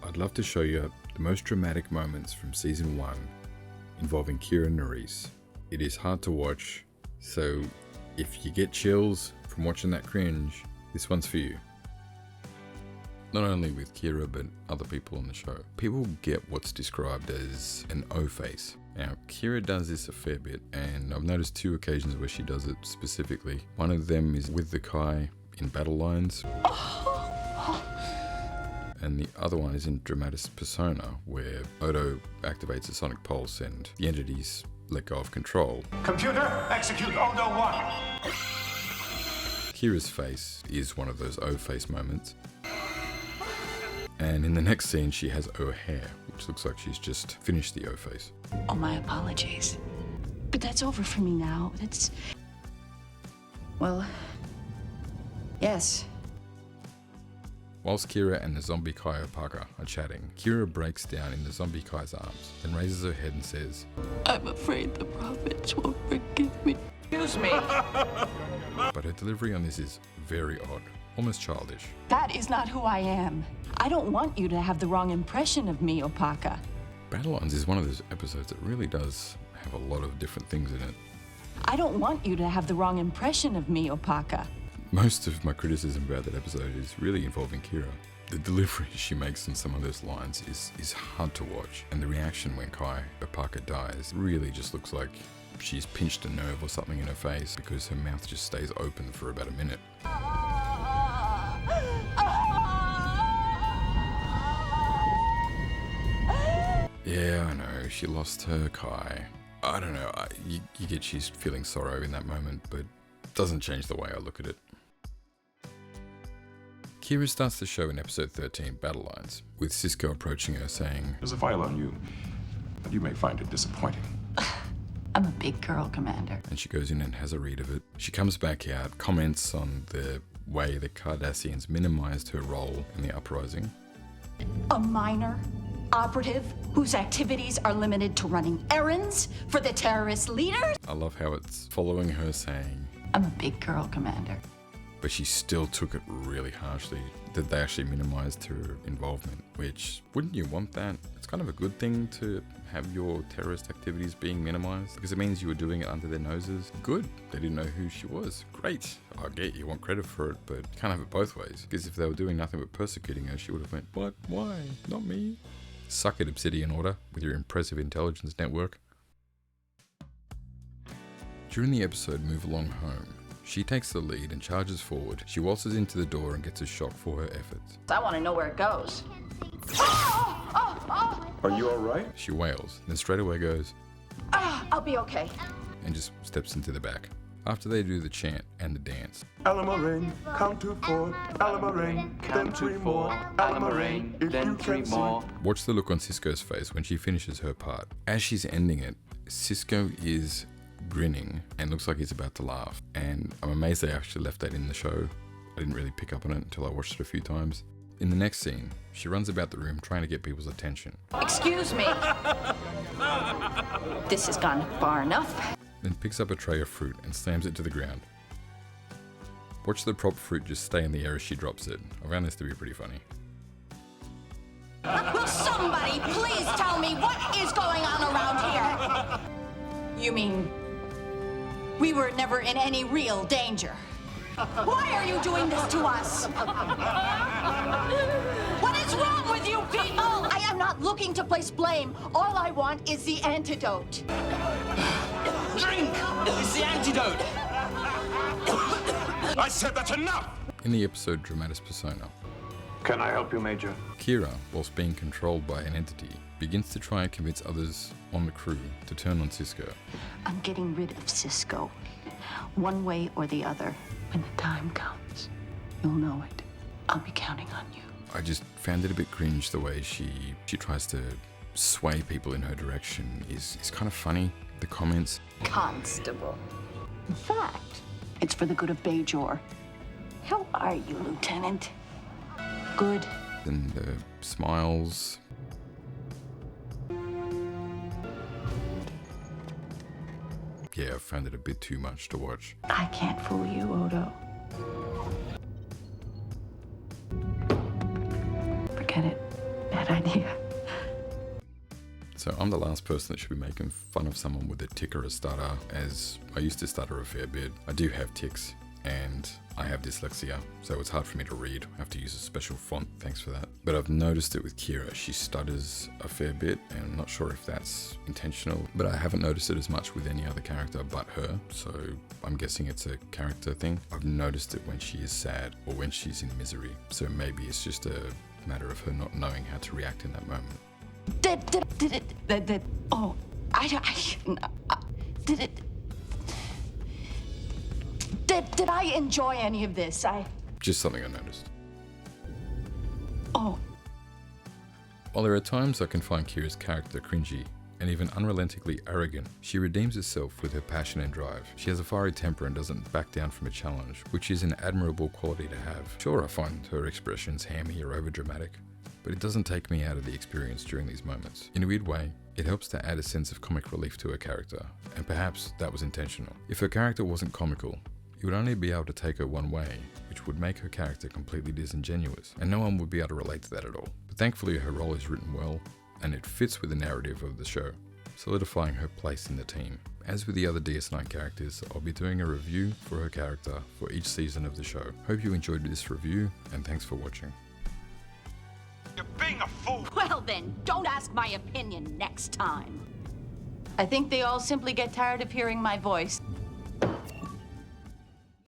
I'd love to show you the most dramatic moments from Season 1 involving Kira Nerys. It is hard to watch, so if you get chills from watching that cringe, this one's for you. Not only with Kira, but other people on the show. People get what's described as an O-face. Now, Kira does this a fair bit, and I've noticed 2 occasions where she does it specifically. One of them is with the Kai in Battle Lines, and the other one is in Dramatis Persona, where Odo activates a sonic pulse and the entities let go of control. Computer, execute Odo 1. Kira's face is one of those O-face moments. And in the next scene, she has O hair, which looks like she's just finished the O-face. Oh, my apologies. But that's over for me now. Well, yes. Whilst Kira and the zombie Kai Opaka are chatting, Kira breaks down in the zombie Kai's arms, then raises her head and says, I'm afraid the prophets won't forgive me. Excuse me. but her delivery on this is very odd, almost childish. That is not who I am. I don't want you to have the wrong impression of me, Opaka. Battle Lines is one of those episodes that really does have a lot of different things in it. I don't want you to have the wrong impression of me, Opaka. Most of my criticism about that episode is really involving Kira. The delivery she makes on some of those lines is hard to watch, and the reaction when Kai Opaka dies really just looks like she's pinched a nerve or something in her face, because her mouth just stays open for about a minute. Yeah, I know, she lost her Kai. I don't know, you get she's feeling sorrow in that moment, but it doesn't change the way I look at it. Kira starts the show in episode 13, Battle Lines, with Sisko approaching her saying, There's a file on you, but you may find it disappointing. I'm a big girl, Commander. and she goes in and has a read of it. She comes back out, comments on the way the Cardassians minimized her role in the uprising. A minor operative whose activities are limited to running errands for the terrorist leaders? I love how it's following her saying, I'm a big girl, Commander. but she still took it really harshly, that they actually minimized her involvement, which, wouldn't you want that? It's kind of a good thing to have your terrorist activities being minimized, because it means you were doing it under their noses. Good, they didn't know who she was. Great, I get you want credit for it, but you can't have it both ways, because if they were doing nothing but persecuting her, she would have went, what, why, not me? Suck it, Obsidian Order, with your impressive intelligence network. During the episode Move Along Home, she takes the lead and charges forward. She waltzes into the door and gets a shock for her efforts. I want to know where it goes. Are you all right? She wails, then straight away goes, I'll be okay. and just steps into the back. After they do the chant and the dance, Alamarine, count to 4. Alamarine, then 3 more. Alamarine, then 3 more. watch the look on Sisko's face when she finishes her part. As she's ending it, Sisko is grinning and looks like he's about to laugh, and I'm amazed they actually left that in the show. I didn't really pick up on it until I watched it a few times. In the next scene, she runs about the room trying to get people's attention, Excuse me. This has gone far enough. then picks up a tray of fruit and slams it to the ground. Watch the prop fruit just stay in the air as she drops it. I found this to be pretty funny. Will somebody please tell me what is going on around here? You mean we were never in any real danger? Why are you doing this to us? What is wrong with you people? I am not looking to place blame. All I want is the antidote. Drink! It's the antidote! I said that's enough! In the episode Dramatis Persona, Can I help you, Major? Kira, whilst being controlled by an entity, begins to try and convince others on the crew to turn on Sisko. I'm getting rid of Sisko. One way or the other. When the time comes, you'll know it. I'll be counting on you. I just found it a bit cringe the way she tries to sway people in her direction is kind of funny. The comments, Constable. In fact, it's for the good of Bajor. How are you, Lieutenant? Good. and the smiles. Yeah, I found it a bit too much to watch. I can't fool you, Odo. Forget it. Bad bad idea. So I'm the last person that should be making fun of someone with a tick or a stutter, as I used to stutter a fair bit. I do have tics, and I have dyslexia, so it's hard for me to read. I have to use a special font, thanks for that. But I've noticed it with Kira. She stutters a fair bit, and I'm not sure if that's intentional, but I haven't noticed it as much with any other character but her, so I'm guessing it's a character thing. I've noticed it when she is sad or when she's in misery, so maybe it's just a matter of her not knowing how to react in that moment. Did I enjoy any of this? Just something I noticed. Oh, While there are times I can find Kira's character cringy and even unrelentingly arrogant, she redeems herself with her passion and drive. She has a fiery temper and doesn't back down from a challenge, which is an admirable quality to have. Sure, I find her expressions hammy or overdramatic, but it doesn't take me out of the experience during these moments. In a weird way, it helps to add a sense of comic relief to her character, and perhaps that was intentional. If her character wasn't comical, you would only be able to take her one way, which would make her character completely disingenuous, and no one would be able to relate to that at all. But thankfully her role is written well, and it fits with the narrative of the show, solidifying her place in the team. As with the other DS9 characters, I'll be doing a review for her character for each season of the show. Hope you enjoyed this review, and thanks for watching. You're being a fool! well then, don't ask my opinion next time. I think they all simply get tired of hearing my voice.